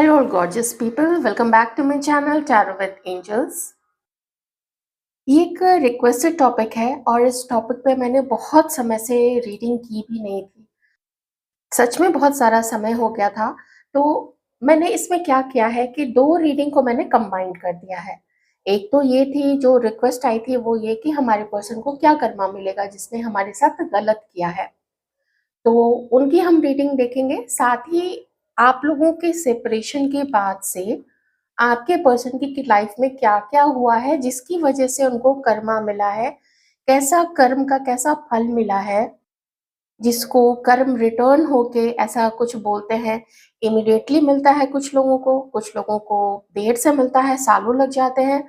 Hello, gorgeous people. Welcome back to my channel Tarot with Angels. ये एक requested topic है और इस टॉपिक पे मैंने बहुत समय से रीडिंग की भी नहीं थी। सच में बहुत सारा समय हो गया था। तो मैंने इसमें क्या किया है कि दो रीडिंग को मैंने कंबाइन कर दिया है। एक तो ये थी, जो रिक्वेस्ट आई थी वो ये कि हमारे पर्सन को क्या कर्मा मिलेगा जिसने हमारे साथ गलत किया है। तो उनकी हम रीडिंग देखेंगे। साथ ही आप लोगों के सेपरेशन के बाद से आपके पर्सन की लाइफ में क्या-क्या हुआ है जिसकी वजह से उनको कर्मा मिला है, कैसा कर्म का कैसा फल मिला है, जिसको कर्म रिटर्न होके ऐसा कुछ बोलते हैं, इमीडिएटली मिलता है कुछ लोगों को देर से मिलता है, सालों लग जाते हैं।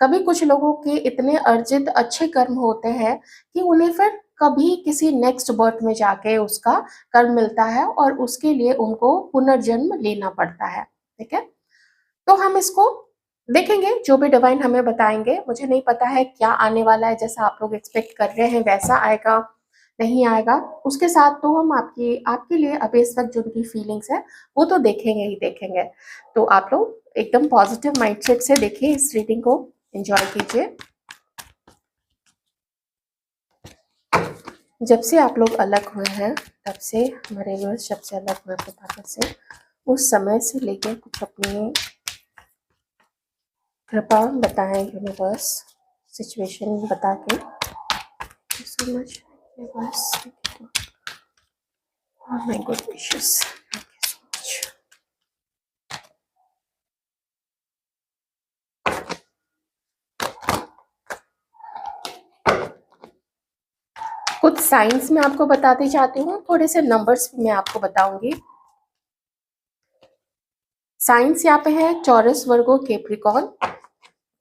कभी कुछ लोगों के इतने अर्जित अच्छे कर्म होते हैं कि उन्हें फिर कभी किसी नेक्स्ट बर्थ में जाके उसका कर्म मिलता है और उसके लिए उनको पुनर्जन्म लेना पड़ता है। ठीक है? तो हम इसको देखेंगे, जो भी डिवाइन हमें बताएँगे। मुझे नहीं पता है क्या आने वाला है, जैसा आप लोग एक्सपेक्ट कर रहे हैं वैसा आएगा, नहीं आएगा। उसके साथ तो हम आपके लिए अभी इस वक़्त जो उनकी फीलिंग्स है, वो तो देखेंगे ही देखेंगे। तो आप लोग एकदम पॉजिटिव माइंडसेट से देखिए, इस रीडिंग को एन्जॉय कीजिए। जब से आप लोग अलग हुए हैं, तब से हमारे व्यूअर्स जब से अलग हुए अपने पार्टनर से, उस समय से लेके कुछ अपनी कृपा बताएं यूनिवर्स, सिचुएशन बता के। So much universe, my good wishes, thank you so much. कुछ साइंस मैं आपको बताती जाती हूँ, थोड़े से नंबर्स भी मैं आपको बताऊंगी। साइंस यहाँ पे है Taurus, Virgo, Capricorn,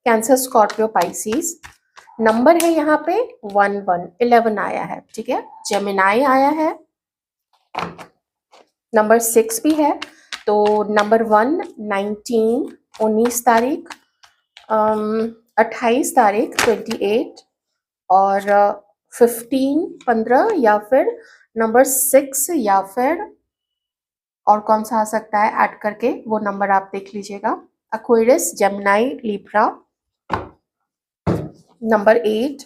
Cancer, Scorpio, Pisces. Number है यहाँ पे 11 आया है। ठीक है, जेमिनाई आया है, नंबर 6 भी है। तो नंबर 1 19 तारीख, 28 तारीख 28, और 15 या फिर नंबर 6, या फिर और कौन सा आ सकता है ऐड करके, वो नंबर आप देख लीजिएगा। एक्वेरियस, जेमिनाई, लिब्रा, नंबर 8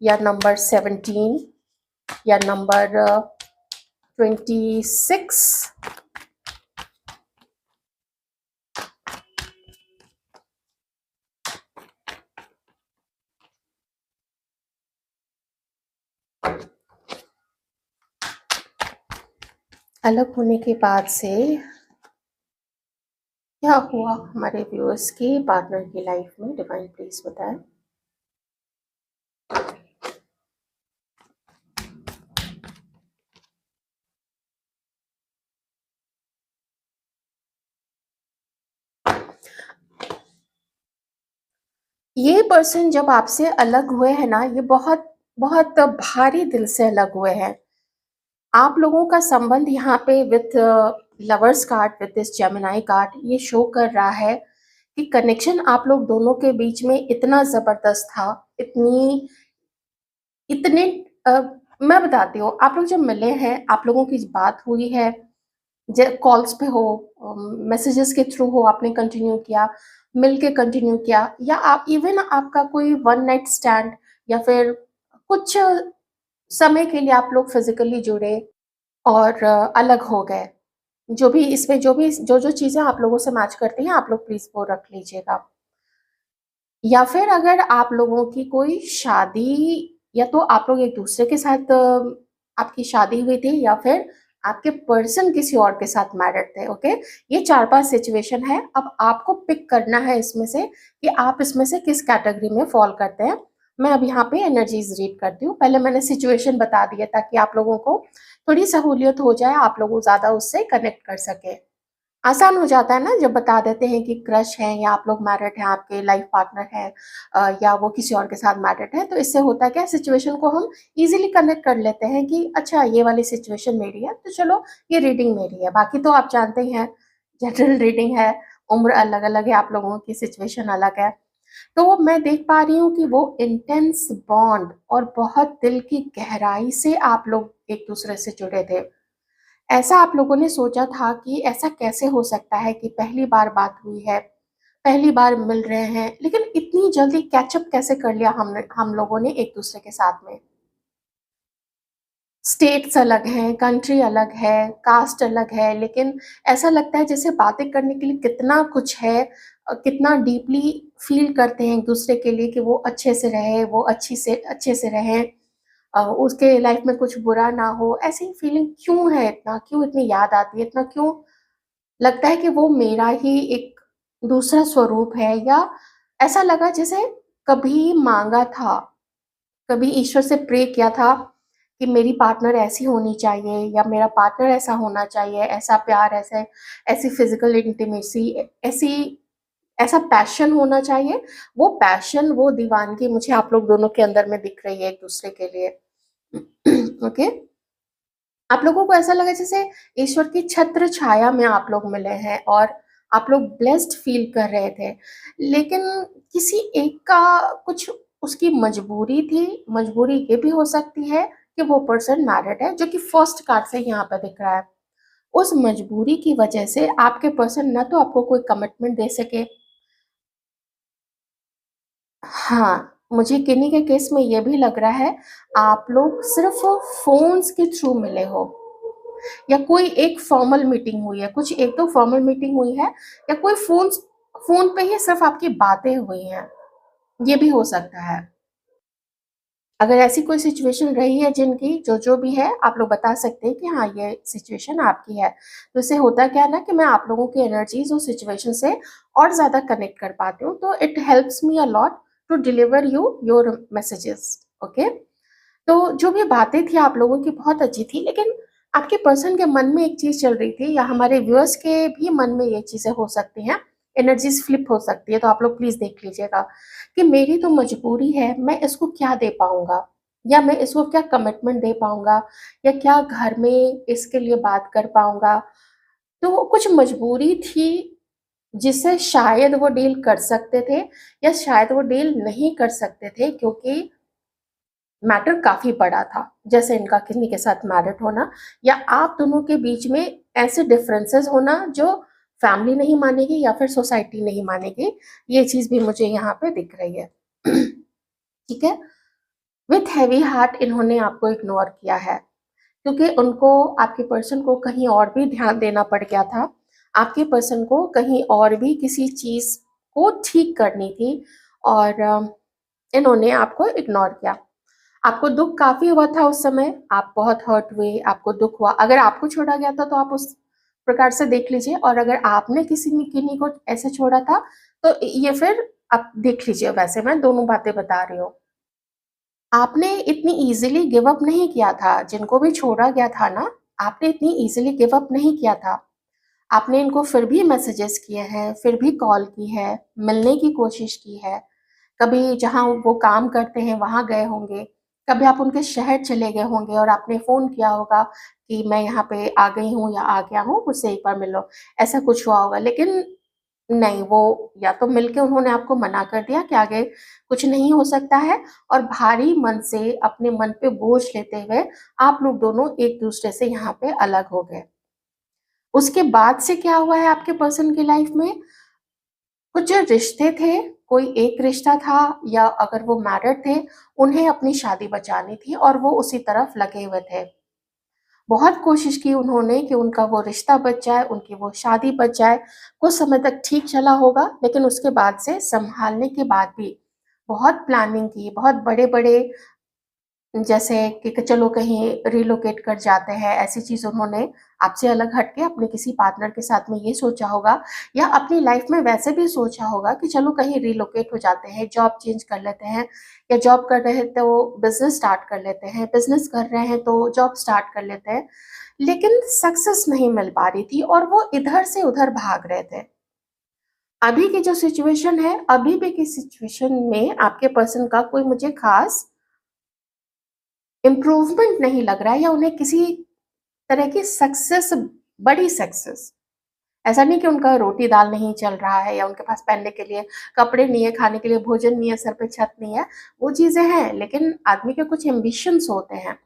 या नंबर 17 या नंबर 26। अलग होने के बाद से क्या हुआ हमारे व्यूअर्स की पार्टनर की लाइफ में, डिवाइन प्लीज बताएं। ये पर्सन जब आपसे अलग हुए हैं ना, ये बहुत बहुत भारी दिल से अलग हुए हैं। आप लोगों का संबंध यहाँ पे with lovers card, with this Gemini card, ये शो कर रहा है कि कनेक्शन आप लोग दोनों के बीच में इतना जबरदस्त था, इतनी इतने अ, मैं बताती हूँ, आप लोग जब मिले हैं, आप लोगों की बात हुई है, कॉल्स पे हो, मैसेजेस के थ्रू हो, आपने कंटिन्यू किया, मिल के कंटिन्यू किया, या आप इवन आपका कोई वन नाइट स्टैंड, या फिर कुछ समय के लिए आप लोग फिजिकली जुड़े और अलग हो गए। जो भी इसमें जो चीज़ें आप लोगों से मैच करती हैं, आप लोग प्लीज़ वो रख लीजिएगा। या फिर अगर आप लोगों की कोई शादी, या तो आप लोग एक दूसरे के साथ आपकी शादी हुई थी, या फिर आपके पर्सन किसी और के साथ मैरिड थे। ओके, ये 4-5 सिचुएशन है। अब आपको पिक करना है इसमें से कि आप इसमें से किस कैटेगरी में फॉल करते हैं। मैं अब यहाँ पे एनर्जीज रीड करती हूँ। पहले मैंने सिचुएशन बता दी है ताकि आप लोगों को थोड़ी सहूलियत हो जाए, आप लोग ज़्यादा उससे कनेक्ट कर सके। आसान हो जाता है ना जब बता देते हैं कि क्रश है, या आप लोग मैरिड हैं, आपके लाइफ पार्टनर है, या वो किसी और के साथ मैरिड है। तो इससे होता है क्या, सिचुएशन को हम इजीली कनेक्ट कर लेते हैं कि अच्छा ये वाली सिचुएशन मेरी है, तो चलो ये रीडिंग मेरी है। बाकी तो आप जानते ही हैं, जनरल रीडिंग है, उम्र अलग अलग है, आप लोगों की सिचुएशन अलग है। तो मैं देख पा रही हूँ कि वो इंटेंस बॉन्ड और बहुत दिल की गहराई से आप लोग एक दूसरे से जुड़े थे। ऐसा आप लोगों ने सोचा था कि ऐसा कैसे हो सकता है कि पहली बार बात हुई है, पहली बार मिल रहे हैं, लेकिन इतनी जल्दी कैचअप कैसे कर लिया हम लोगों ने एक-दूसरे के साथ में? स्टेट्स अलग हैं, कंट्री अलग है, कास्ट अलग है, लेकिन ऐसा लगता है जैसे बातें करने के लिए कितना कुछ है, कितना डीपली फ़ील करते हैं एक-दूसरे के लिए कि वो अच्छे से रहे, वो अच्छे से रहें, उसके लाइफ़ में कुछ बुरा ना हो। ऐसी फीलिंग क्यों है इतना? क्यों इतनी याद आती है? इतना क्यों लगता है कि वो मेरा ही एक दूसरा स्वरूप है, या ऐसा लगा जैसे कभी माँगा था, कभी ईश्वर से प्रे किया था कि मेरी पार्टनर ऐसी होनी चाहिए या मेरा पार्टनर ऐसा होना चाहिए, ऐसा प्यार, ऐसी फिज़िकल इंटिमेसी, ऐसी ऐसा पैशन होना चाहिए। वो पैशन, वो दीवानगी मुझे आप लोग दोनों के अंदर में दिख रही है एक-दूसरे के लिए। ओके? आप लोगों को ऐसा लगा जैसे ईश्वर की छत्र छाया में आप लोग मिले हैं और आप लोग ब्लेस्ड फील कर रहे थे। लेकिन किसी एक का कुछ उसकी मजबूरी थी, मजबूरी ये भी हो सकती है कि वो पर्सन मैरिड है, जो कि फर्स्ट कार्ड से यहाँ पे दिख रहा है। उस मजबूरी की वजह से आपके पर्सन ना तो आपको कोई कमिटमेंट दे सके। हाँ, मुझे किन्हीं के केस में ये भी लग रहा है, आप लोग सिर्फ़ फ़ोन्स के थ्रू मिले हो। या कोई एक फॉर्मल मीटिंग हुई है, कुछ एक तो फॉर्मल मीटिंग हुई है, या कोई फ़ोन पे ही सिर्फ़ आपकी बातें हुई हैं, ये भी हो सकता है। अगर ऐसी कोई सिचुएशन रही है जिनकी जो भी है, आप लोग बता सकते हैं कि हाँ, ये सिचुएशन आपकी है। तो इससे होता क्या है ना कि मैं आप लोगों की एनर्जीज़ उस सिचुएशन से और ज़्यादा कनेक्ट कर पाती हूँ, तो it helps me a lot to deliver you your messages, okay? तो जो भी बातें थी आप लोगों की बहुत अच्छी थी, लेकिन आपके पर्सन के मन में एक चीज़ चल रही थी, या हमारे व्यूअर्स के भी मन में ये चीज़ें हो सकती हैं, एनर्जीज़ फ्लिप हो सकती है, तो आप लोग प्लीज़ देख लीजिएगा कि मेरी तो मजबूरी है, मैं इसको क्या दे पाऊँगा? या मैं इसको क्या कमिटमेंट दे पाऊँगा? या क्या घर में इसके लिए बात कर पाऊँगा? तो कुछ मजबूरी थी, जिससे शायद वो डील कर सकते थे, या शायद वो डील नहीं कर सकते थे, क्योंकि मैटर काफ़ी बड़ा था। जैसे इनका किन्हीं के साथ मैरिड होना, या आप दोनों के बीच में ऐसे डिफरेंसेस होना जो फैमिली नहीं मानेगी या फिर सोसाइटी नहीं मानेगी, ये चीज़ भी मुझे यहाँ पे दिख रही है। ठीक है? विथ हेवी हार्ट इन्होंने आपको इग्नोर किया है, क्योंकि उनको आपके पर्सन को कहीं और भी ध्यान देना पड़ गया था। आपके पर्सन को कहीं और भी किसी चीज़ को ठीक करनी थी, और इन्होंने आपको इग्नोर किया। आपको दुःख काफ़ी हुआ था उस समय, आप बहुत हर्ट हुए, आपको दुःख हुआ। अगर आपको छोड़ा गया था तो आप उस प्रकार से देख लीजिए, और अगर आपने किन्हीं को ऐसे छोड़ा था, तो ये फिर आप देख लीजिए, वैसे मैं दोनों बातें बता रही हूँ। आपने इतनी ईज़िली गिव अप नहीं किया था, जिनको भी छोड़ा गया था ना, आपने इतनी ईज़िली गिव अप नहीं किया था। आपने इनको फिर भी मैसेजेस किए हैं, फिर भी कॉल की है, मिलने की कोशिश की है। कभी जहाँ वो काम करते हैं वहाँ गए होंगे, कभी आप उनके शहर चले गए होंगे और आपने फ़ोन किया होगा कि मैं यहाँ पे आ गई हूँ या आ गया हूँ, मुझसे एक बार मिल लो, ऐसा कुछ हुआ होगा। लेकिन नहीं, वो या तो मिलके उन्होंने आपको मना कर दिया कि आगे कुछ नहीं हो सकता है, और भारी मन से अपने मन पे बोझ लेते हुए आप लोग दोनों एक-दूसरे से यहाँ पे अलग हो गए। उसके बाद से क्या हुआ है आपके पर्सन की लाइफ़ में? कुछ जो रिश्ते थे, कोई एक रिश्ता था, या अगर वो मैरिड थे, उन्हें अपनी शादी बचानी थी और वो उसी तरफ लगे हुए थे। बहुत कोशिश की उन्होंने कि उनका वो रिश्ता बच जाए, उनकी वो शादी बच जाए। कुछ समय तक ठीक चला होगा, लेकिन उसके बाद से सँभालने के बाद भी बहुत प्लानिंग की, बहुत बड़े-बड़े, जैसे कि चलो कहीं रिलोकेट कर जाते हैं, ऐसी चीज़ उन्होंने आपसे अलग हट के अपने किसी पार्टनर के साथ में ये सोचा होगा, या अपनी लाइफ़ में वैसे भी सोचा होगा कि चलो कहीं रिलोकेट हो जाते हैं, जॉब चेंज कर लेते हैं, या जॉब कर रहे हैं तो बिज़नेस स्टार्ट कर लेते हैं, बिज़नेस कर रहे हैं तो जॉब स्टार्ट कर लेते हैं। लेकिन सक्सेस नहीं मिल पा रही थी और वो इधर से उधर भाग रहे थे। अभी की जो सिचुएशन है, अभी भी की सिचुएशन में आपके पर्सन का कोई मुझे ख़ास इम्प्रूवमेंट नहीं लग रहा है, या उन्हें किसी तरह की सक्सेस, बड़ी सक्सेस, ऐसा नहीं कि उनका रोटी-दाल नहीं चल रहा है, या उनके पास पहनने के लिए कपड़े नहीं है, खाने के लिए भोजन नहीं है, सर पे छत नहीं है, वो चीज़ें हैं, लेकिन आदमी के कुछ एम्बिशंस होते हैं।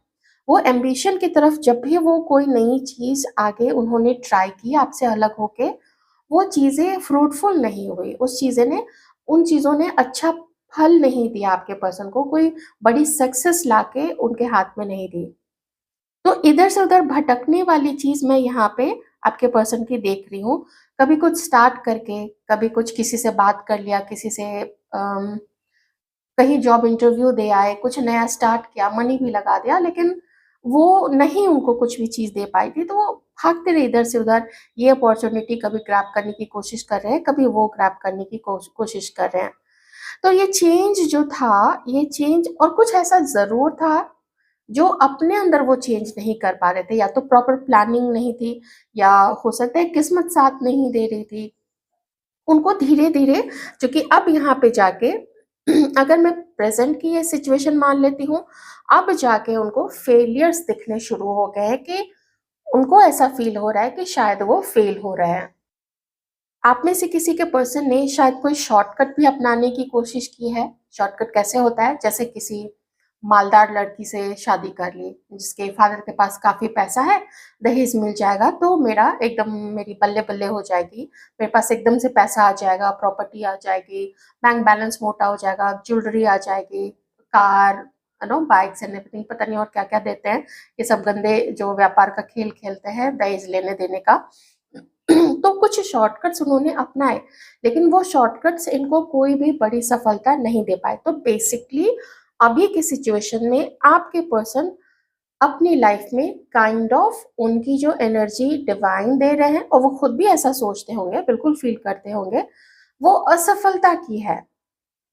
वो एम्बिशन की तरफ जब भी वो कोई नई चीज़ आगे उन्होंने ट्राई की आपसे अलग होके, वो चीज़ें फ्रूटफुल नहीं हुई। उन चीज़ों ने अच्छा फल नहीं दिया आपके पर्सन को, कोई बड़ी सक्सेस लाके उनके हाथ में नहीं दी। तो इधर से उधर भटकने वाली चीज़ मैं यहाँ पे आपके पर्सन की देख रही हूँ। कभी कुछ स्टार्ट करके, कभी कुछ किसी से बात कर लिया, किसी से कहीं जॉब इंटरव्यू दे आए, कुछ नया स्टार्ट किया, मनी भी लगा दिया, लेकिन वो नहीं उनको कुछ भी चीज़ दे पाई थी, तो वो भागते रहे इधर से उधर। ये अपॉर्च्युनिटी कभी ग्रैब करने की कोशिश कर रहे हैं, कभी वो ग्रैब करने की कोशिश कर रहे हैं। तो ये चेंज जो था, ये चेंज और कुछ ऐसा ज़रूर था, जो अपने अंदर वो चेंज नहीं कर पा रहे थे, या तो प्रॉपर प्लानिंग नहीं थी, या हो सकता है किस्मत साथ नहीं दे रही थी। उनको धीरे-धीरे, क्योंकि अब यहाँ पे जाके अगर मैं प्रेज़ेंट की ये सिचुएशन मान लेती हूँ, अब जाके उनको फेलियर्स दिखने शुरू हो गए हैं कि उनको ऐसा फ़ील हो रहा है कि शायद वो फ़ेल हो रहे हैं। आप में से किसी के पर्सन ने शायद कोई शॉर्टकट भी अपनाने की कोशिश की है। शॉर्टकट कैसे होता है? जैसे किसी मालदार लड़की से शादी कर ली, जिसके फादर के पास काफ़ी पैसा है, दहेज मिल जाएगा तो मेरी बल्ले-बल्ले हो जाएगी। मेरे पास एकदम से पैसा आ जाएगा, प्रॉपर्टी आ जाएगी, बैंक बैलेंस मोटा हो जाएगा, ज्वेलरी आ जाएगी, कार, बाइक्स एंड एवरीथिंग, पता नहीं और क्या-क्या देते हैं। ये सब गंदे जो व्यापार का खेल खेलते हैं दहेज लेने-देने का। तो कुछ शॉर्टकट्स उन्होंने अपनाए, लेकिन वो शॉर्टकट्स इनको कोई भी बड़ी सफलता नहीं दे पाए। तो बेसिकली अभी की सिचुएशन में आपके पर्सन अपनी लाइफ में काइंड ऑफ उनकी जो एनर्जी डिवाइन दे रहे हैं, और वो खुद भी ऐसा सोचते होंगे, बिल्कुल फील करते होंगे, वो असफलता की है।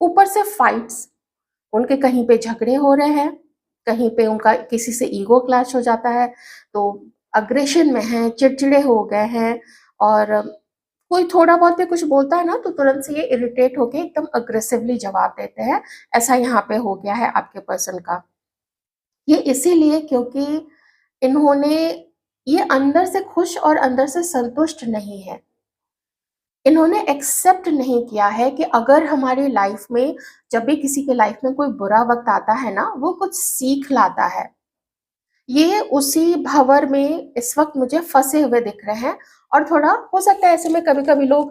ऊपर से फाइट्स, उनके कहीं पे झगड़े हो रहे हैं, कहीं पे उनका किसी से ईगो क्लैश हो जाता है, तो अग्रेशन में हैं, चिड़चिड़े हो गए हैं, और कोई थोड़ा बहुत भी कुछ बोलता है ना, तो तुरंत से ये इरिटेट होके एकदम अग्रेसिवली जवाब देते हैं। ऐसा यहाँ पे हो गया है आपके पर्सन का। ये इसीलिए क्योंकि इन्होंने ये अंदर से खुश और अंदर से संतुष्ट नहीं है। इन्होंने एक्सेप्ट नहीं किया है कि अगर हमारी लाइफ में, जब भी किसी के लाइफ में कोई बुरा वक़्त आता है ना, वो कुछ सीख लाता है। ये उसी भँवर में इस वक़्त मुझे फँसे हुए दिख रहे हैं, और थोड़ा हो सकता है ऐसे में कभी-कभी लोग,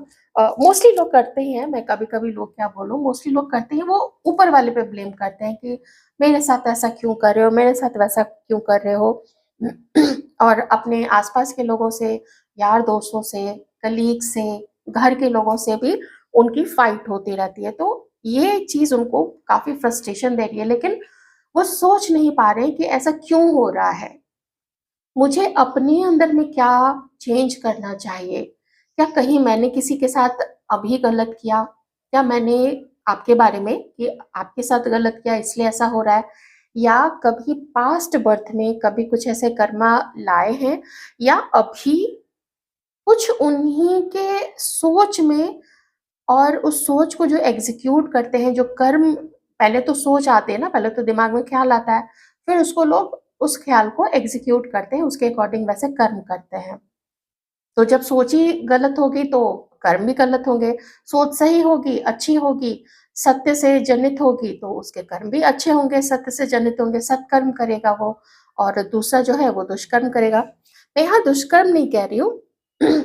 मोस्टली लोग करते ही हैं, मैं कभी-कभी लोग क्या बोलूँ, मोस्टली लोग करते हैं, वो ऊपर वाले पे ब्लेम करते हैं कि मेरे साथ ऐसा क्यों कर रहे हो, मेरे साथ वैसा क्यों कर रहे हो। और अपने आस-पास के लोगों से, यार दोस्तों से, कलीग से, घर के लोगों से भी उनकी फाइट होती रहती है। तो ये चीज़ उनको काफ़ी फ्रस्ट्रेशन दे रही है, लेकिन वो सोच नहीं पा रहे कि ऐसा क्यों हो रहा है? मुझे अपने अंदर में क्या चेंज करना चाहिए? क्या कहीं मैंने किसी के साथ अभी गलत किया? क्या मैंने आपके बारे में कि आपके साथ गलत किया इसलिए ऐसा हो रहा है? या कभी पास्ट बर्थ में कभी कुछ ऐसे कर्मा लाए हैं, या अभी कुछ उन्हीं के सोच में, और उस सोच को जो एग्ज़ीक्यूट करते हैं, जो कर्म, पहले तो सोच आते हैं ना, पहले तो दिमाग में ख़्याल आता है, फिर उसको लोग उस ख़्याल को एग्ज़ीक्यूट करते हैं, उसके अकॉर्डिंग वैसे कर्म करते हैं। तो जब सोच ही गलत होगी तो कर्म भी गलत होंगे, सोच सही होगी, अच्छी होगी, सत्य से जनित होगी तो उसके कर्म भी अच्छे होंगे, सत्य से जनित होंगे, सत्कर्म करेगा वो, और दूसरा जो है वो दुष्कर्म करेगा। मैं यहाँ दुष्कर्म नहीं कह रही हूँ,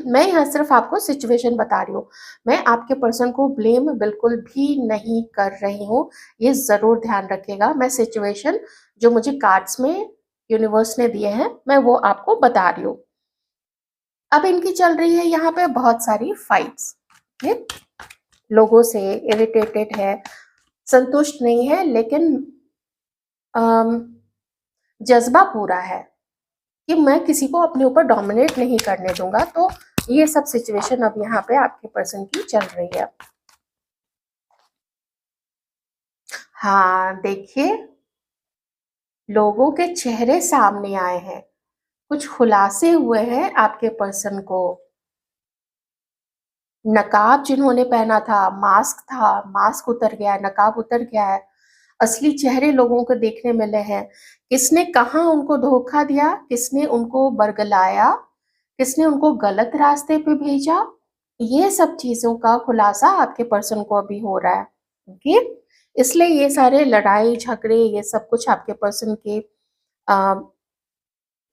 मैं यहाँ सिर्फ़ आपको सिचुएशन बता रही हूँ। मैं आपके पर्सन को ब्लेम बिल्कुल भी नहीं कर रही हूँ, ये ज़रूर ध्यान रखिएगा। मैं सिचुएशन जो मुझे कार्ड्स में यूनिवर्स ने दिए हैं, मैं वो आपको बता रही हूँ। अब इनकी चल रही है यहाँ पे बहुत सारी फाइट्स, ठीक? लोगों से इरिटेटेड है, संतुष्ट नहीं है, लेकिन अम, जज़्बा पूरा है कि मैं किसी को अपने ऊपर डोमिनेट नहीं करने दूँगा। तो ये सब सिचुएशन अब यहाँ पे आपके पर्सन की चल रही है। हाँ, देखिए, लोगों के चेहरे सामने आए हैं, कुछ खुलासे हुए हैं आपके पर्सन को। नकाब जिन्होंने पहना था, मास्क उतर गया है, नकाब उतर गया है, असली चेहरे लोगों को देखने मिले हैं। किसने कहाँ उनको धोखा दिया, किसने उनको बरगलाया, किसने उनको गलत रास्ते पे भेजा, ये सब चीज़ों का खुलासा आपके पर्सन को अभी हो रहा है, ओके? इसलिए ये सारे लड़ाई, झगड़े, ये सब कुछ आपके पर्सन के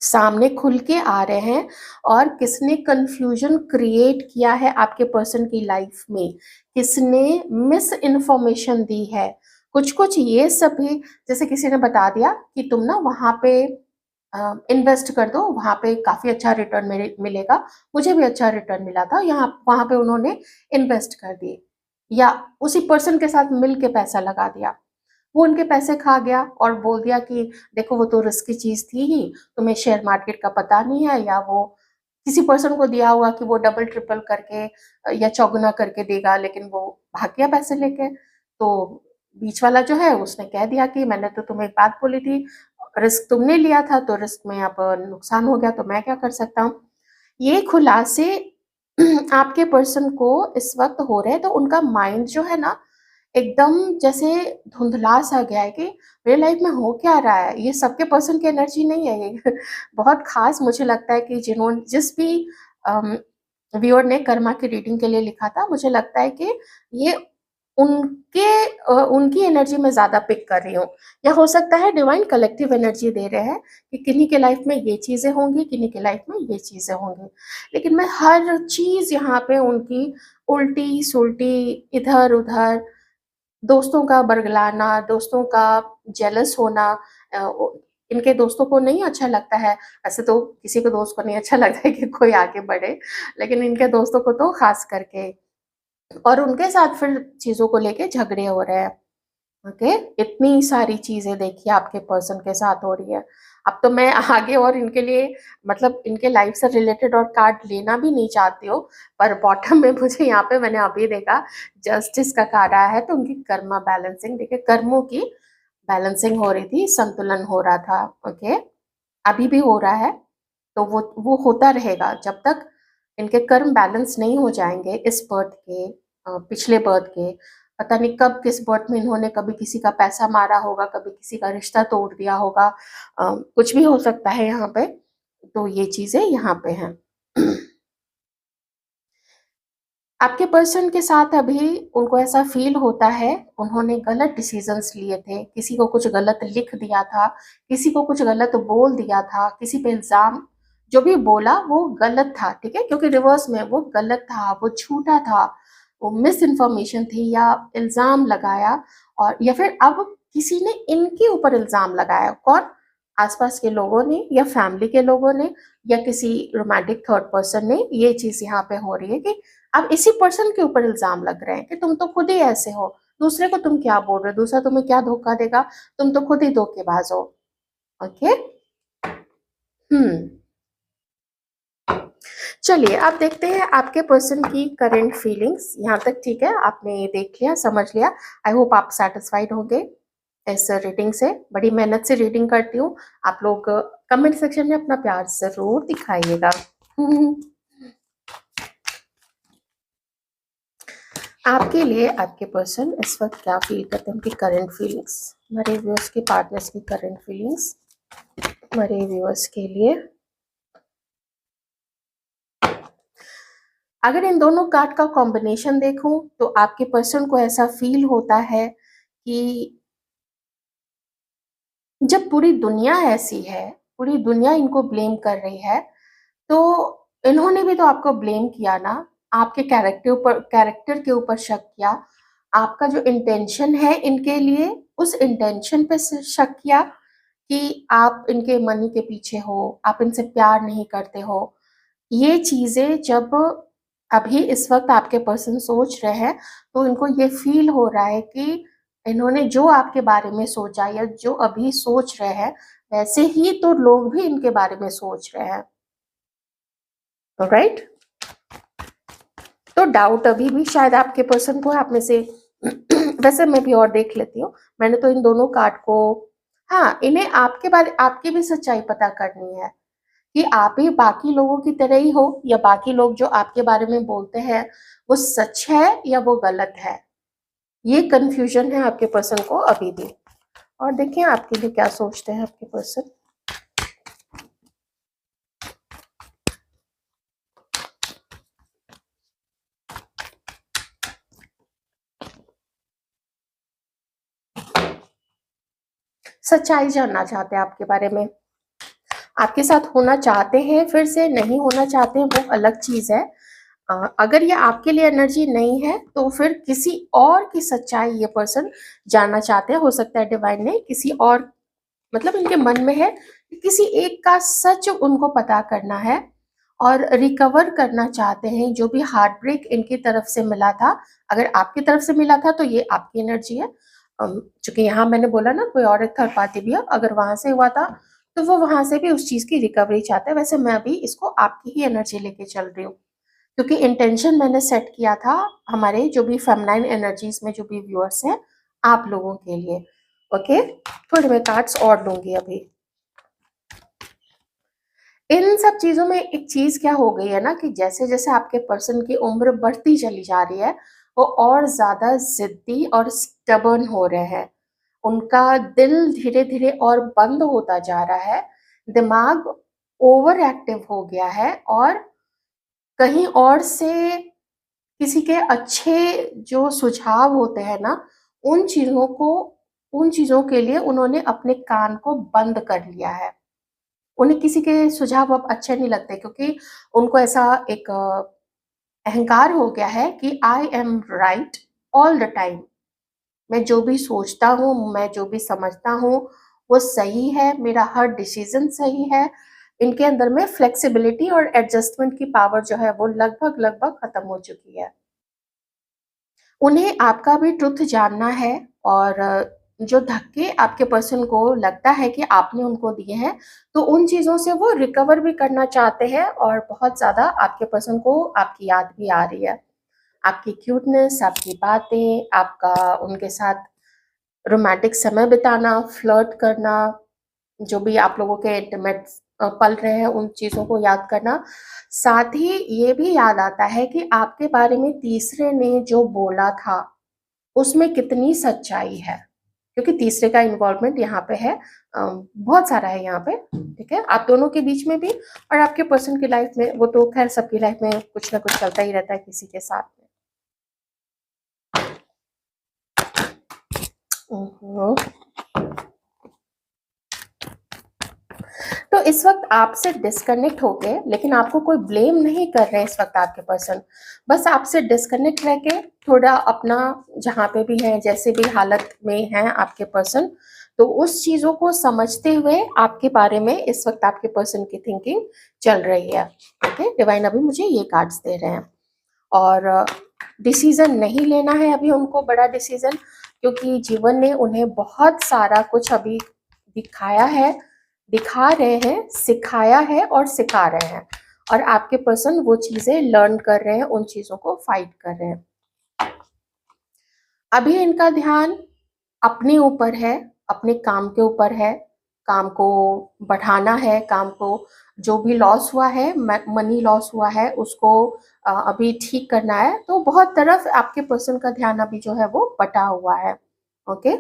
सामने खुल के आ रहे हैं और किसने कंफ्यूजन क्रिएट किया है आपके पर्सन की लाइफ में, किसने मिस इन्फॉर्मेशन दी है। कुछ कुछ ये सब भी, जैसे किसी ने बता दिया कि तुम ना वहां पे इन्वेस्ट कर दो, वहां पे काफी अच्छा रिटर्न मिलेगा। मुझे भी अच्छा रिटर्न मिला था, यहाँ वहां पे उन्होंने इन्वेस्ट कर दिए, या उसी पर्सन के साथ मिल के पैसा लगा दिया। वो उनके पैसे खा गया और बोल दिया कि देखो वो तो रिस्की चीज थी ही, तुम्हें शेयर मार्केट का पता नहीं है, या वो किसी पर्सन को दिया हुआ कि वो डबल ट्रिपल करके या चौगुना करके देगा, लेकिन वो भाग गया पैसे लेके। तो बीच वाला जो है उसने कह दिया कि मैंने तो तुम्हें एक बात बोली थी, रिस्क तुमने लिया था तो रिस्क में अब नुकसान हो गया, तो मैं क्या कर सकता हूँ। ये खुलासे आपके पर्सन को इस वक्त हो रहे हैं, तो उनका माइंड जो है ना एकदम जैसे धुंधला सा गया है कि मेरे लाइफ में हो क्या रहा है। ये सबके पर्सन की एनर्जी नहीं है ये। बहुत खास मुझे लगता है कि जिन्होंने जिस भी व्यूअर ने कर्मा की रीडिंग के लिए लिखा था, मुझे लगता है कि ये उनके उनकी एनर्जी में ज्यादा पिक कर रही हूँ, या हो सकता है डिवाइन कलेक्टिव एनर्जी दे रहे हैं कि किन्हीं के लाइफ में ये चीजें होंगी, किन्हीं के लाइफ में ये चीजें होंगी। लेकिन मैं हर चीज यहाँ पे उनकी उल्टी सुल्टी, इधर उधर, दोस्तों का बरगलाना, दोस्तों का जेलस होना, इनके दोस्तों को नहीं अच्छा लगता है। ऐसे तो किसी के दोस्त को नहीं अच्छा लगता है कि कोई आगे बढ़े, लेकिन इनके दोस्तों को तो खास करके, और उनके साथ फिर चीजों को लेके झगड़े हो रहे हैं। ओके, इतनी सारी चीजें देखिए आपके पर्सन के साथ हो रही है। अब तो मैं आगे और इनके लिए, मतलब इनके लाइफ से रिलेटेड और कार्ड लेना भी नहीं चाहती हूँ, पर बॉटम में मुझे यहाँ पे मैंने अभी देखा जस्टिस का कार्ड आया है, तो उनकी कर्मा बैलेंसिंग देखिए, कर्मों की बैलेंसिंग हो रही थी, संतुलन हो रहा था। ओके, अभी भी हो रहा है, तो वो होता रहेगा जब तक इनके कर्म बैलेंस नहीं हो जाएंगे इस बर्थ के, पिछले बर्थ के। पता नहीं कब किस बर्थ में इन्होंने कभी किसी का पैसा मारा होगा, कभी किसी का रिश्ता तोड़ दिया होगा, कुछ भी हो सकता है यहाँ पे। तो ये चीजें यहाँ पे हैं। आपके पर्सन के साथ अभी उनको ऐसा फील होता है उन्होंने गलत डिसीजंस लिए थे, किसी को कुछ गलत लिख दिया था, किसी को कुछ गलत बोल दिया था, किसी पे इल्जाम जो भी बोला वो गलत था, ठीक है, क्योंकि रिवर्स में वो गलत था, वो झूठा था, वो मिस इन्फॉर्मेशन थी, या इल्जाम लगाया। और या फिर अब किसी ने इनके ऊपर इल्जाम लगाया, कौन, आसपास के लोगों ने या फैमिली के लोगों ने या किसी रोमांटिक थर्ड पर्सन ने। ये चीज यहाँ पे हो रही है कि अब इसी पर्सन के ऊपर इल्जाम लग रहे हैं कि तुम तो खुद ही ऐसे हो, दूसरे को तुम क्या बोल रहे हो, दूसरा तुम्हें क्या धोखा देगा, तुम तो खुद ही धोखेबाज हो। ओके, हम्म, चलिए आप देखते हैं आपके पर्सन की करंट फीलिंग्स। यहाँ तक ठीक है, आपने ये देख लिया, समझ लिया। आई होप आप सेटिस्फाइड होंगे इस रीडिंग से। बड़ी मेहनत से रीडिंग करती हूँ, आप लोग कमेंट सेक्शन में अपना प्यार जरूर दिखाइएगा। आपके लिए आपके पर्सन इस वक्त क्या फील करते हैं, उनकी करंट फीलिंग्स, हमारे व्यूअर्स के पार्टनर्स की करंट फीलिंग्स हमारे व्यूअर्स के लिए। अगर इन दोनों कार्ड का कॉम्बिनेशन देखूं तो आपके पर्सन को ऐसा फील होता है कि जब पूरी दुनिया ऐसी है, पूरी दुनिया इनको ब्लेम कर रही है, तो इन्होंने भी तो आपको ब्लेम किया ना, आपके कैरेक्टर के ऊपर शक किया, आपका जो इंटेंशन है इनके लिए उस इंटेंशन पे शक किया कि आप इनके मनी के पीछे हो, आप इनसे प्यार नहीं करते हो। ये चीजें जब अभी इस वक्त आपके पर्सन सोच रहे हैं, तो इनको ये फील हो रहा है कि इन्होंने जो आपके बारे में सोचा या जो अभी सोच रहे हैं, वैसे ही तो लोग भी इनके बारे में सोच रहे हैं। राइट, तो डाउट अभी भी शायद आपके पर्सन को है आप में से। वैसे मैं भी और देख लेती हूँ, मैंने तो इन दोनों कार्ड को, हाँ, इन्हें आपके बारे, आपकी भी सच्चाई पता करनी है कि आप ही बाकी लोगों की तरह ही हो, या बाकी लोग जो आपके बारे में बोलते हैं वो सच है या वो गलत है। ये कंफ्यूजन है आपके पर्सन को अभी भी। और देखिए आपके लिए क्या सोचते हैं आपके पर्सन। सच्चाई जानना चाहते हैं आपके बारे में, आपके साथ होना चाहते हैं, फिर से नहीं होना चाहते हैं, वो अलग चीज़ है। अगर ये आपके लिए एनर्जी नहीं है, तो फिर किसी और की सच्चाई ये पर्सन जानना चाहते हैं। हो सकता है डिवाइन ने किसी और, मतलब इनके मन में है कि किसी एक का सच उनको पता करना है और रिकवर करना चाहते हैं जो भी हार्ट ब्रेक इनकी तरफ से मिला था। अगर आपकी तरफ से मिला था तो ये आपकी एनर्जी है। चूंकि यहाँ मैंने बोला ना कोई और एक थर्ड पार्टी भी है, अगर वहां से हुआ था तो वो वहां से भी उस चीज की रिकवरी चाहते हैं। वैसे मैं भी इसको आपकी ही एनर्जी लेके चल रही हूँ, क्योंकि इंटेंशन मैंने सेट किया था हमारे जो भी फेमिनाइन एनर्जीज में जो भी व्यूअर्स हैं, आप लोगों के लिए। ओके, थोड़े मैं कार्ड्स और लूंगी अभी। इन सब चीजों में एक चीज क्या हो गई है ना, कि जैसे जैसे आपके पर्सन की उम्र बढ़ती चली जा रही है, वो और ज्यादा जिद्दी और स्टबर्न हो रहे हैं। उनका दिल धीरे धीरे और बंद होता जा रहा है, दिमाग ओवर एक्टिव हो गया है, और कहीं और से किसी के अच्छे जो सुझाव होते हैं ना, उन चीजों को, उन चीजों के लिए उन्होंने अपने कान को बंद कर लिया है। उन्हें किसी के सुझाव अब अच्छे नहीं लगते, क्योंकि उनको ऐसा एक अहंकार हो गया है कि I am right all the time. मैं जो भी सोचता हूँ, मैं जो भी समझता हूँ, वो सही है, मेरा हर डिसीजन सही है। इनके अंदर में फ्लेक्सिबिलिटी और एडजस्टमेंट की पावर जो है वो लगभग लगभग खत्म हो चुकी है। उन्हें आपका भी ट्रुथ जानना है, और जो धक्के आपके पर्सन को लगता है कि आपने उनको दिए हैं, तो उन चीज़ों से वो रिकवर भी करना चाहते हैं, और बहुत ज़्यादा आपके पर्सन को आपकी याद भी आ रही है। आपकी क्यूटनेस, आपकी बातें, आपका उनके साथ रोमांटिक समय बिताना, फ्लर्ट करना, जो भी आप लोगों के इंटीमेट पल रहे हैं, उन चीज़ों को याद करना। साथ ही ये भी याद आता है कि आपके बारे में तीसरे ने जो बोला था, उसमें कितनी सच्चाई है, क्योंकि तीसरे का इन्वॉल्वमेंट यहाँ पे है, बहुत सारा है यहाँ पे। ठीक है, आप दोनों के बीच में भी और आपके पर्सन की लाइफ में, वो तो खैर सबकी लाइफ में कुछ ना कुछ चलता ही रहता है किसी के साथ में। ओहो। तो इस वक्त आपसे डिस्कनेक्ट होके, लेकिन आपको कोई ब्लेम नहीं कर रहे हैं इस वक्त आपके पर्सन, बस आपसे डिस्कनेक्ट रह के थोड़ा अपना, जहाँ पे भी है, जैसे भी हालत में है आपके पर्सन, तो उस चीजों को समझते हुए आपके बारे में इस वक्त आपके पर्सन की थिंकिंग चल रही है। ओके, डिवाइन अभी मुझे ये कार्ड्स दे रहे हैं। और डिसीजन नहीं लेना है अभी उनको, बड़ा डिसीजन, क्योंकि जीवन ने उन्हें बहुत सारा कुछ अभी दिखाया है, दिखा रहे हैं, सिखाया है और सिखा रहे हैं, और आपके पर्सन वो चीजें लर्न कर रहे हैं, उन चीजों को फाइट कर रहे हैं। अभी इनका ध्यान अपने ऊपर है, अपने काम के ऊपर है, काम को बढ़ाना है, काम को, जो भी लॉस हुआ है, मनी लॉस हुआ है, उसको अभी ठीक करना है। तो बहुत तरफ आपके पर्सन का ध्यान अभी जो है वो बटा हुआ है। ओके,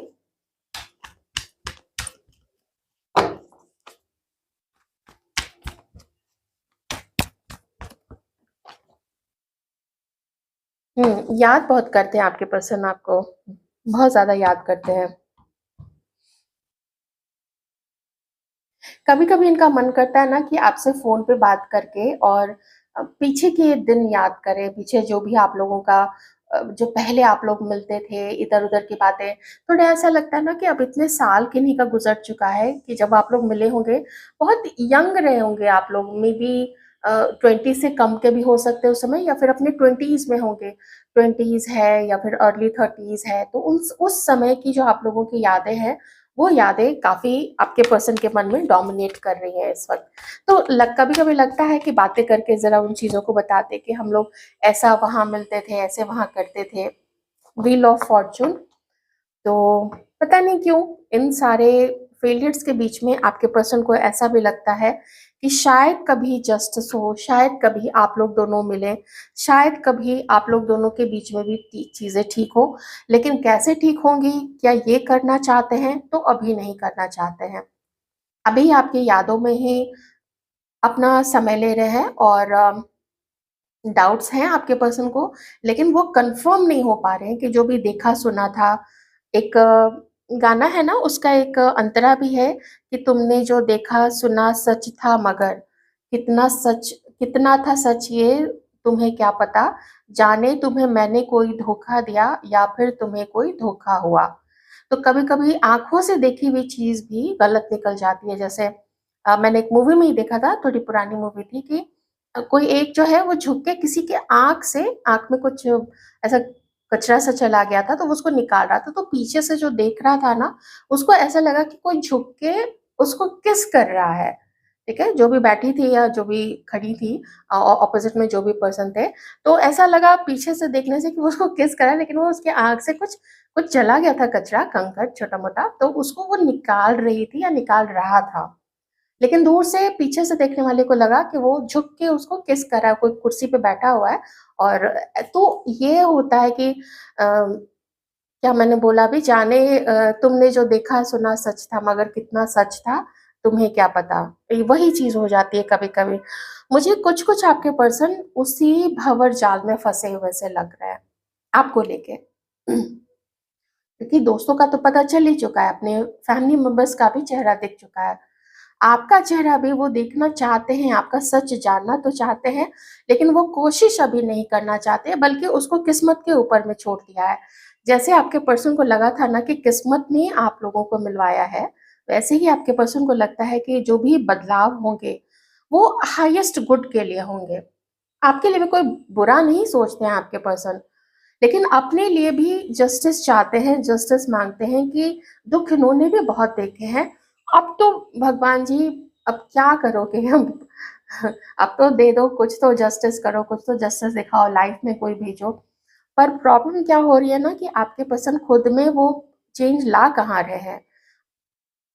याद बहुत करते हैं आपके पर्सन, आपको बहुत ज्यादा याद करते हैं। कभी कभी इनका मन करता है ना कि आपसे फोन पे बात करके, और पीछे के दिन याद करें, पीछे जो भी आप लोगों का जो पहले आप लोग मिलते थे, इधर उधर की बातें। थोड़ा ऐसा लगता है ना कि अब इतने साल किन्हीं का गुजर चुका है, कि जब आप लोग मिले होंगे, बहुत यंग रहे होंगे आप लोग, मे बी 20 से कम के भी हो सकते हैं उस समय, या फिर अपने 20s में होंगे, 20s है या फिर अर्ली 30s है। तो उस समय की जो आप लोगों की यादें हैं, वो यादें काफी आपके पर्सन के मन में डोमिनेट कर रही हैं इस वक्त। तो कभी कभी लगता है कि बातें करके जरा उन चीजों को बताते कि हम लोग ऐसा वहां मिलते थे, ऐसे वहां करते थे, व्हील ऑफ फॉर्चून। तो पता नहीं क्यों इन सारे फेलियर्स के बीच में आपके पर्सन को ऐसा भी लगता है कि शायद कभी जस्टिस हो, शायद कभी आप लोग दोनों मिले, शायद कभी आप लोग दोनों के बीच में भी चीजें ठीक हो। लेकिन कैसे ठीक होंगी, क्या ये करना चाहते हैं, तो अभी नहीं करना चाहते हैं। अभी आपकी यादों में ही अपना समय ले रहे हैं, और डाउट्स हैं आपके पर्सन को, लेकिन वो कंफर्म नहीं हो पा रहे हैं कि जो भी देखा सुना था, एक गाना है ना, उसका एक अंतरा भी है कि तुमने जो देखा सुना सच था मगर कितना था सच ये तुम्हें क्या पता, जाने तुम्हें मैंने कोई धोखा दिया या फिर तुम्हें कोई धोखा हुआ। तो कभी-कभी आँखों से देखी हुई चीज़ भी गलत निकल जाती है। जैसे मैंने एक मूवी में ही देखा था, थोड़ी पुरानी मूवी थी कि कोई एक जो है वो झुक के किसी के आँख में कुछ ऐसा कचरा सा चला गया था, तो वो उसको निकाल रहा था, तो पीछे से जो देख रहा था ना, उसको ऐसा लगा कि कोई झुक के उसको किस कर रहा है, ठीक है? जो भी बैठी थी या जो भी खड़ी थी ऑपोज़िट में जो भी पर्सन थे, तो ऐसा लगा पीछे से देखने से कि वो उसको किस कर रहा है, लेकिन वो उसके आँख से कुछ कुछ चला गया था कचरा, कंकड़ छोटा-मोटा, तो उसको वो निकाल रही थी या निकाल रहा था। लेकिन दूर से पीछे से देखने वाले को लगा कि वो झुक के उसको किस कर रहा है, कोई कुर्सी पे बैठा हुआ है और तो ये होता है कि क्या मैंने बोला अभी जाने तुमने जो देखा सुना सच था मगर कितना सच था तुम्हें क्या पता। ये वही चीज़ हो जाती है कभी-कभी। मुझे कुछ-कुछ आपके पर्सन उसी भंवर जाल में फँसे हुए से लग रहे हैं, आपको लेके। क्योंकि दोस्तों का तो पता चल ही चुका है, अपने फैमिली मेंबर्स का भी चेहरा दिख चुका है। आपका चेहरा भी वो देखना चाहते हैं, आपका सच जानना तो चाहते हैं, लेकिन वो कोशिश अभी नहीं करना चाहते, बल्कि उसको किस्मत के ऊपर में छोड़ दिया है। जैसे आपके पर्सन को लगा था ना कि किस्मत ने आप लोगों को मिलवाया है, वैसे ही आपके पर्सन को लगता है कि जो भी बदलाव होंगे, वो हाईएस्ट गुड के लिए होंगे। आपके लिए भी कोई बुरा नहीं सोचते हैं आपके पर्सन, लेकिन अपने लिए भी जस्टिस चाहते हैं, जस्टिस माँगते हैं कि दुःख इन्होंने भी बहुत देखे हैं। अब तो भगवान जी अब क्या करोगे हम? अब तो दे दो, कुछ तो जस्टिस करो, कुछ तो जस्टिस दिखाओ, लाइफ में कोई भेजो। पर प्रॉब्लम क्या हो रही है ना कि आपके पर्सन खुद में वो चेंज ला कहाँ रहे हैं।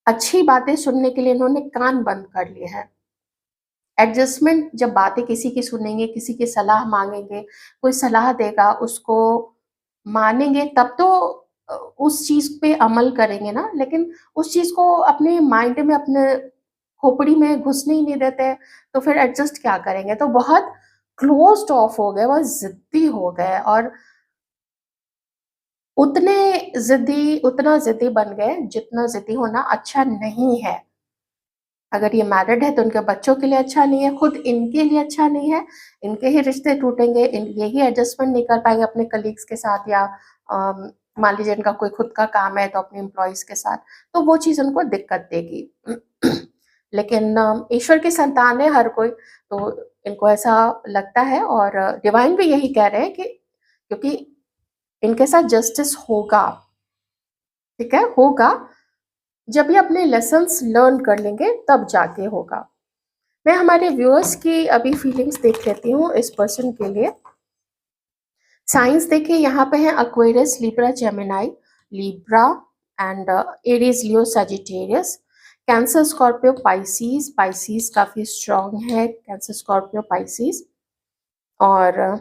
अच्छी बातें सुनने के लिए इन्होंने कान बंद कर लिए हैं। एडजस्टमेंट जब बातें किसी की सुनेंगे, किसी की सलाह माँगेंगे, कोई सलाह देगा उसको मानेंगे तब तो उस चीज़ पे अमल करेंगे ना, लेकिन उस चीज़ को अपने माइंड में, अपने खोपड़ी में घुसने ही नहीं देते, तो फिर एडजस्ट क्या करेंगे? तो बहुत क्लोज़्ड ऑफ हो गए, बहुत ज़िद्दी हो गए और उतना ज़िद्दी बन गए, जितना ज़िद्दी होना अच्छा नहीं है। अगर ये मैरिड है तो उनके बच्चों के लिए अच्छा नहीं है, खुद इनके लिए अच्छा नहीं है, इनके ही रिश्ते टूटेंगे, यही एडजस्टमेंट नहीं कर पाएँगे अपने कलीग्स के साथ या मान लीजिए इनका कोई खुद का काम है तो अपने एम्प्लॉइज़ के साथ, तो वो चीज़ उनको दिक्कत देगी। लेकिन ईश्वर की संतान है हर कोई, तो इनको ऐसा लगता है और डिवाइन भी यही कह रहे हैं कि क्योंकि इनके साथ जस्टिस होगा, ठीक है? होगा, जब ये अपने लेसन्स लर्न कर लेंगे तब जाके होगा। मैं हमारे व्यूअर्स की अभी फीलिंग्स देख लेती हूँ इस पर्सन के लिए। साइंस देखिए यहाँ पे है Aquarius, Libra, Gemini, Libra and Aries, Leo, Sagittarius, cancer, Scorpio, Pisces. Pisces काफ़ी स्ट्रॉन्ग है, कैंसर, स्कॉर्पियो, पाइसिस और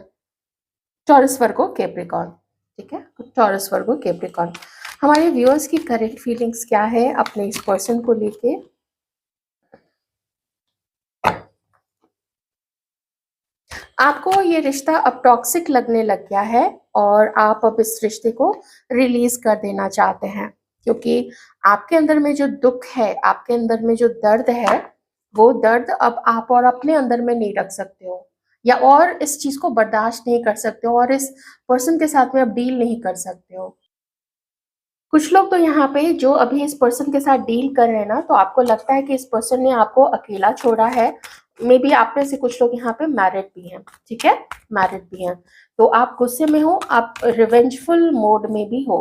टॉरस, वर्गो, कैप्रिकॉर्न, ठीक है? Taurus, Virgo, Capricorn. हमारे व्यूअर्स की करेंट फीलिंग्स क्या है अपने इस पर्सन को लेके? आपको ये रिश्ता अब टॉक्सिक लगने लग गया है और आप अब इस रिश्ते को रिलीज कर देना चाहते हैं, क्योंकि आपके अंदर में जो दुख है, आपके अंदर में जो दर्द है, वो दर्द अब आप और अपने अंदर में नहीं रख सकते हो या और इस चीज को बर्दाश्त नहीं कर सकते हो और इस पर्सन के साथ में अब डील नहीं कर सकते हो। कुछ लोग तो यहाँ पे जो अभी इस पर्सन के साथ डील कर रहे हैं ना, तो आपको लगता है कि इस पर्सन ने आपको अकेला छोड़ा है। मेबी आप में से कुछ लोग यहाँ पे मैरिड भी हैं, ठीक है? मैरिड भी हैं। तो आप गुस्से में हो, आप रिवेंजफुल मोड में भी हो।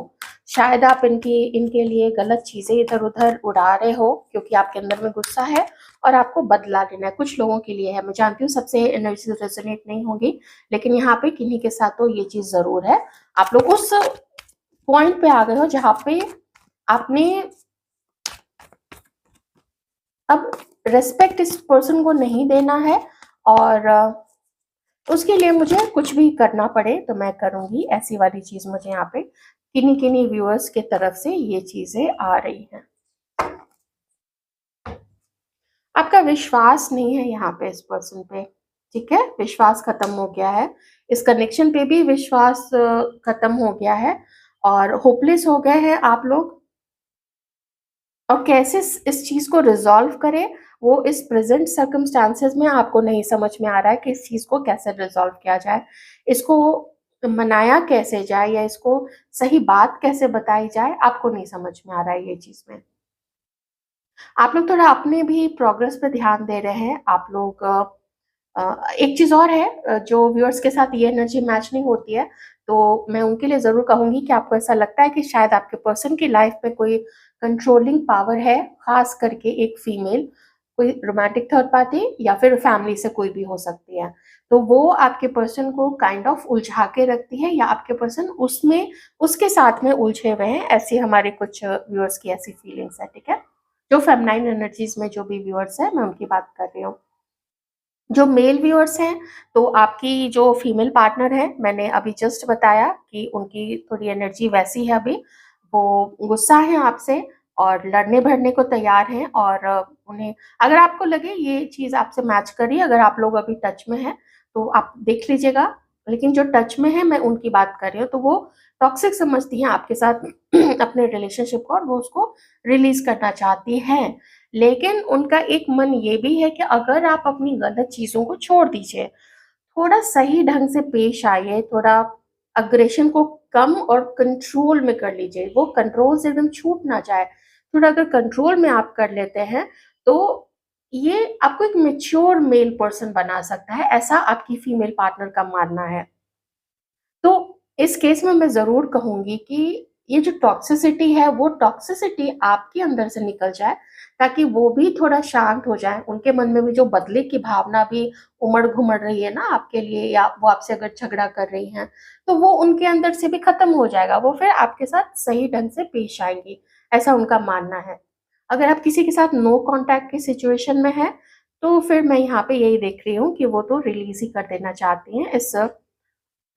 शायद आप इनके लिए गलत चीज़ें इधर-उधर उड़ा रहे हो क्योंकि आपके अंदर में गुस्सा है और आपको बदला लेना है। कुछ लोगों के लिए है, मैं जानती हूँ सबसे एनर्जी रेजोनेट नहीं होगी, लेकिन यहाँ पे किन्हीं के साथ तो ये चीज़ ज़रूर है। आप लोग उस पॉइंट पे आ गए हो जहाँ पे आपने अब रिस्पेक्ट इस पर्सन को नहीं देना है और उसके लिए मुझे कुछ भी करना पड़े तो मैं करूँगी, ऐसी वाली चीज़ मुझे यहाँ पे किन्हीं-किन्हीं व्यूअर्स के तरफ से ये चीज़ें आ रही हैं। आपका विश्वास नहीं है यहाँ पे इस पर्सन पे, ठीक है? विश्वास खत्म हो गया है। इस कनेक्शन पे भी विश्वास खत्म हो गया है और होपलेस हो गए हैं आप लोग। और कैसे इस चीज़ को रिज़ॉल्व करें, वो इस प्रेज़ेंट सर्कमस्टेंसेस में आपको नहीं समझ में आ रहा है कि इस चीज़ को कैसे रिज़ॉल्व किया जाए। इसको मनाया कैसे जाए या इसको सही बात कैसे बताई जाए, आपको नहीं समझ में आ रहा है ये चीज़ में। आप लोग थोड़ा अपने भी प्रोग्रेस पे ध्यान दे रहे हैं। आप लोग एक चीज़ और है, जो व्यूअर्स के साथ ये एनर्जी मैच नहीं होती है, तो मैं उनके लिए ज़रूर कहूँगी कि आपको ऐसा लगता है कि शायद आपके पर्सन की लाइफ़ में कोई कंट्रोलिंग पावर है, ख़ास करके एक फीमेल, कोई रोमांटिक थर्ड पार्टी या फिर फैमिली से कोई भी हो सकती है। तो वो आपके पर्सन को काइंड ऑफ उलझा के रखती है या आपके पर्सन उसमें उसके साथ में उलझे हुए हैं, ऐसी हमारे कुछ व्यूअर्स की ऐसी फीलिंग्स है, ठीक है? जो फेमिनाइन एनर्जीज़ में जो भी व्यूअर्स हैं, मैं उनकी बात कर रही हूँ। जो मेल व्यूअर्स हैं, तो आपकी जो फीमेल पार्टनर है, मैंने अभी जस्ट बताया कि उनकी थोड़ी एनर्जी वैसी है अभी, वो गुस्सा है आपसे और लड़ने-भिड़ने को तैयार हैं और उन्हें अगर आपको लगे ये चीज़ आपसे मैच कर रही है, अगर आप लोग अभी टच में हैं, तो आप देख लीजिएगा। लेकिन जो टच में हैं, मैं उनकी बात कर रही हूँ, तो वो टॉक्सिक समझती हैं आपके साथ अपने रिलेशनशिप को और वो उसको रिलीज़ करना चाहती हैं। लेकिन उनका एक मन ये भी है कि अगर आप अपनी गलत चीज़ों को छोड़ दीजिए, थोड़ा सही ढंग से पेश आइए, थोड़ा अग्रेशन को कम और कंट्रोल में कर लीजिए, वो कंट्रोल से एकदम छूट ना जाए। थोड़ा अगर कंट्रोल में आप कर लेते हैं, तो ये आपको एक मैच्योर मेल पर्सन बना सकता है, ऐसा आपकी फीमेल पार्टनर का मानना है। तो इस केस में मैं ज़रूर कहूँगी कि ये जो टॉक्सिसिटी है, वो टॉक्सिसिटी आपके अंदर से निकल जाए, ताकि वो भी थोड़ा शांत हो जाएँ। उनके मन में भी जो बदले की भावना भी उमड़-घुमड़ रही है ना आपके लिए या वो आपसे अगर झगड़ा कर रही हैं, तो वो उनके अंदर से भी खत्म हो जाएगा। वो फिर आपके साथ सही ढंग से पेश आएँगी, ऐसा उनका मानना है। अगर आप किसी के साथ नो कॉन्टैक्ट की सिचुएशन में हैं, तो फिर मैं यहाँ पे यही देख रही हूँ कि वो तो रिलीज़ ही कर देना चाहती हैं इस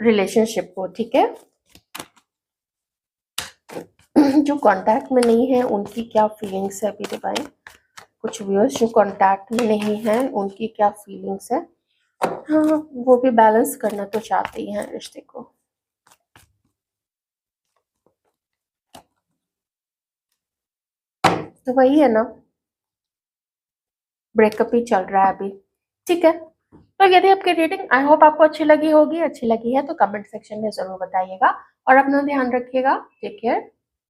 रिलेशनशिप को, ठीक है? जो कॉन्टैक्ट में नहीं है उनकी क्या फीलिंग्स है अभी बताएं। कुछ व्यूअर्स जो कॉन्टैक्ट में नहीं है उनकी क्या फीलिंग्स है। हाँ, वो भी बैलेंस करना तो चाहती हैं रिश्ते को। तो वही है ना, ब्रेकअप ही चल रहा है अभी, ठीक है। तो यदि आपकी रीडिंग आई होप आपको अच्छी लगी होगी, अच्छी लगी है तो कमेंट सेक्शन में जरूर बताइएगा और अपना ध्यान रखिएगा। Take care.